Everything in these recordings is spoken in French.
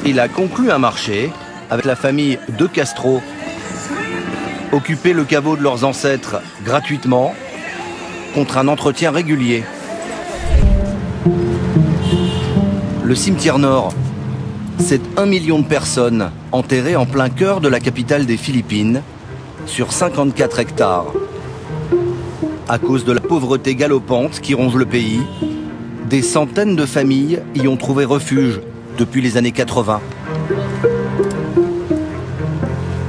Il a conclu un marché avec la famille de Castro, occuper le caveau de leurs ancêtres gratuitement contre un entretien régulier. Le cimetière nord, c'est 1 million de personnes enterrées en plein cœur de la capitale des Philippines, sur 54 hectares. À cause de la pauvreté galopante qui ronge le pays, des centaines de familles y ont trouvé refuge depuis les années 80.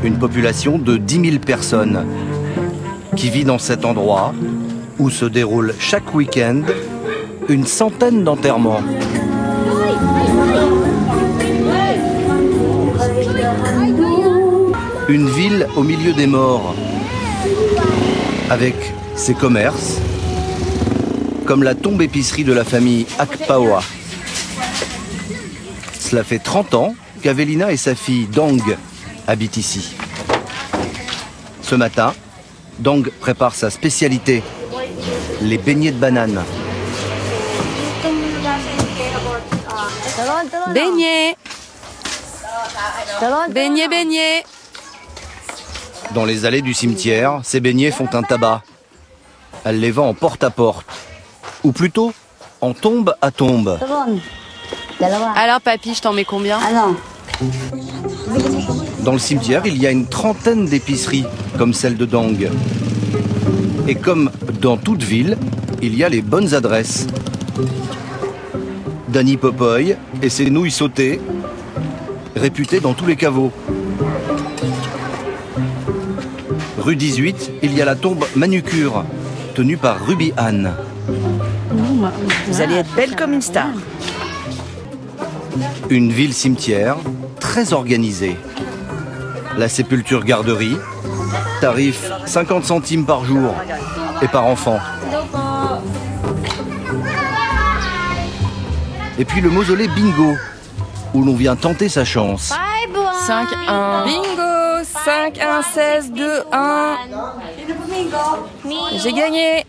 Une population de 10 000 personnes qui vit dans cet endroit où se déroule chaque week-end une centaine d'enterrements. Une ville au milieu des morts, avec ses commerces, comme la tombe-épicerie de la famille Akpawa. Cela fait 30 ans qu'Avelina et sa fille Dong habitent ici. Ce matin, Dong prépare sa spécialité, les beignets de banane. Beignets. Beignets, beignets. Dans les allées du cimetière, ces beignets font un tabac. Elle les vend en porte-à-porte. Ou plutôt, en tombe à tombe. Alors papy, je t'en mets combien? Dans le cimetière, il y a une trentaine d'épiceries, comme celle de Dong. Et comme dans toute ville, il y a les bonnes adresses. Danny Popoy et ses nouilles sautées, réputées dans tous les caveaux. Rue 18, il y a la tombe Manucure, tenue par Ruby Anne. Vous allez être belle comme une star. Une ville cimetière très organisée. La sépulture garderie, tarif 50 centimes par jour et par enfant. Et puis le mausolée Bingo, où l'on vient tenter sa chance. 5-1. Bingo. 5-1-16-2-1. J'ai gagné.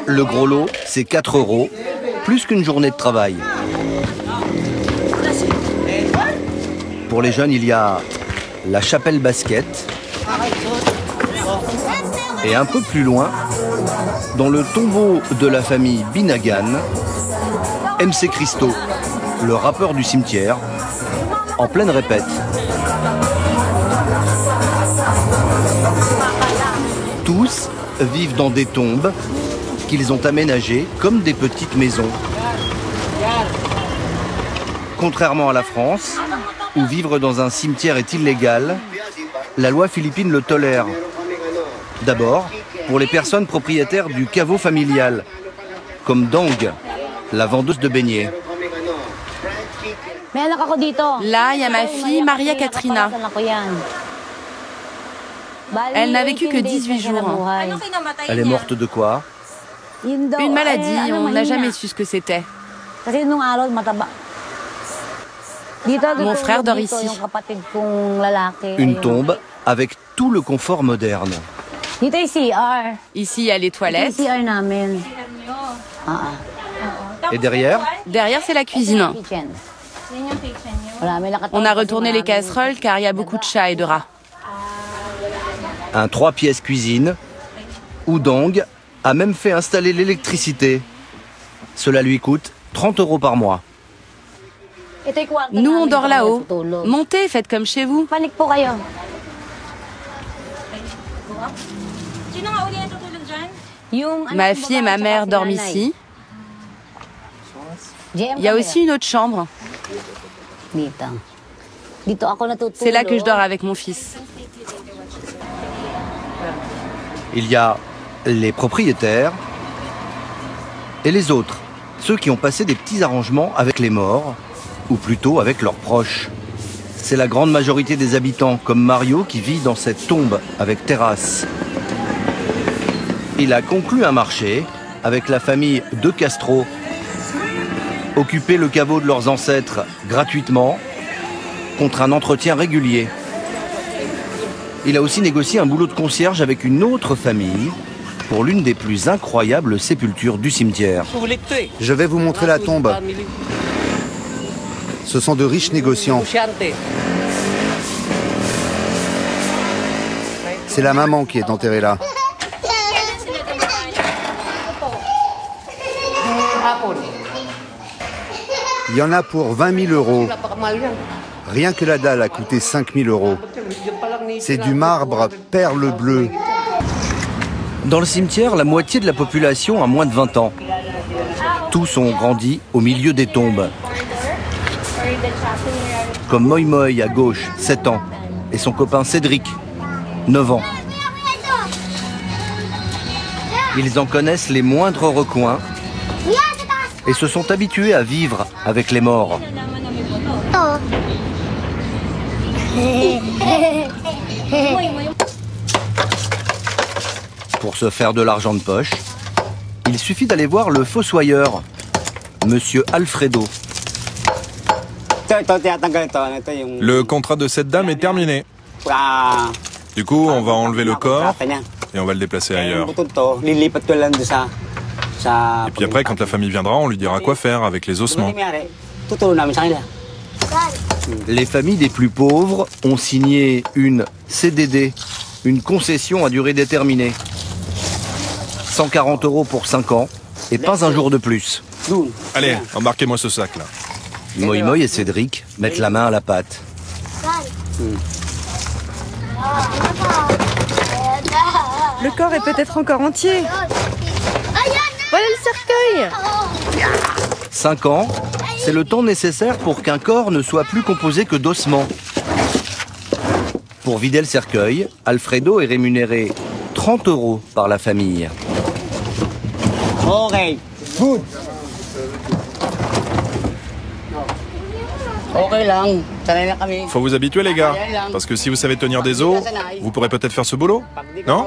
Le gros lot, c'est 4 €, plus qu'une journée de travail. Pour les jeunes, il y a la chapelle basket. Et un peu plus loin, dans le tombeau de la famille Binagan, MC Christo, le rappeur du cimetière, en pleine répète. Tous vivent dans des tombes qu'ils ont aménagées comme des petites maisons. Contrairement à la France, où vivre dans un cimetière est illégal, la loi philippine le tolère. D'abord, pour les personnes propriétaires du caveau familial, comme Dong, la vendeuse de beignets. Là, il y a ma fille, Maria Katrina. Elle n'a vécu que 18 jours. Elle est morte de quoi? Une maladie, on n'a jamais su ce que c'était. Mon frère dort ici. Une tombe avec tout le confort moderne. Ici, il y a les toilettes. Et derrière? Derrière, c'est la cuisine. On a retourné les casseroles car il y a beaucoup de chats et de rats. Un 3 pièces cuisine, où Dong a même fait installer l'électricité. Cela lui coûte 30 € par mois. Nous, on dort là-haut. Montez, faites comme chez vous. Ma fille et ma mère dorment ici. Il y a aussi une autre chambre. C'est là que je dors avec mon fils. Il y a les propriétaires et les autres, ceux qui ont passé des petits arrangements avec les morts, ou plutôt avec leurs proches. C'est la grande majorité des habitants, comme Mario, qui vit dans cette tombe avec terrasse. Il a conclu un marché avec la famille de Castro, occuper le caveau de leurs ancêtres gratuitement, contre un entretien régulier. Il a aussi négocié un boulot de concierge avec une autre famille pour l'une des plus incroyables sépultures du cimetière. Je vais vous montrer la tombe. Ce sont de riches négociants. C'est la maman qui est enterrée là. Il y en a pour 20 000 euros. Rien que la dalle a coûté 5 000 euros. C'est du marbre perle bleue. Dans le cimetière, la moitié de la population a moins de 20 ans. Tous ont grandi au milieu des tombes. Comme Moi Moi à gauche, 7 ans, et son copain Cédric, 9 ans. Ils en connaissent les moindres recoins et se sont habitués à vivre avec les morts. Pour se faire de l'argent de poche, il suffit d'aller voir le fossoyeur, Monsieur Alfredo. Le contrat de cette dame est terminé. Du coup, on va enlever le corps et on va le déplacer ailleurs. Et puis après, quand la famille viendra, on lui dira quoi faire avec les ossements. Les familles des plus pauvres ont signé une CDD, une concession à durée déterminée. 140 € pour 5 ans et pas un jour de plus. Allez, embarquez-moi ce sac là. Moi Moi et Cédric mettent la main à la pâte. Le corps est peut-être encore entier. Voilà le cercueil. 5 ans, c'est le temps nécessaire pour qu'un corps ne soit plus composé que d'ossements. Pour vider le cercueil, Alfredo est rémunéré 30 € par la famille. Faut vous habituer les gars, parce que si vous savez tenir des os, vous pourrez peut-être faire ce boulot, non?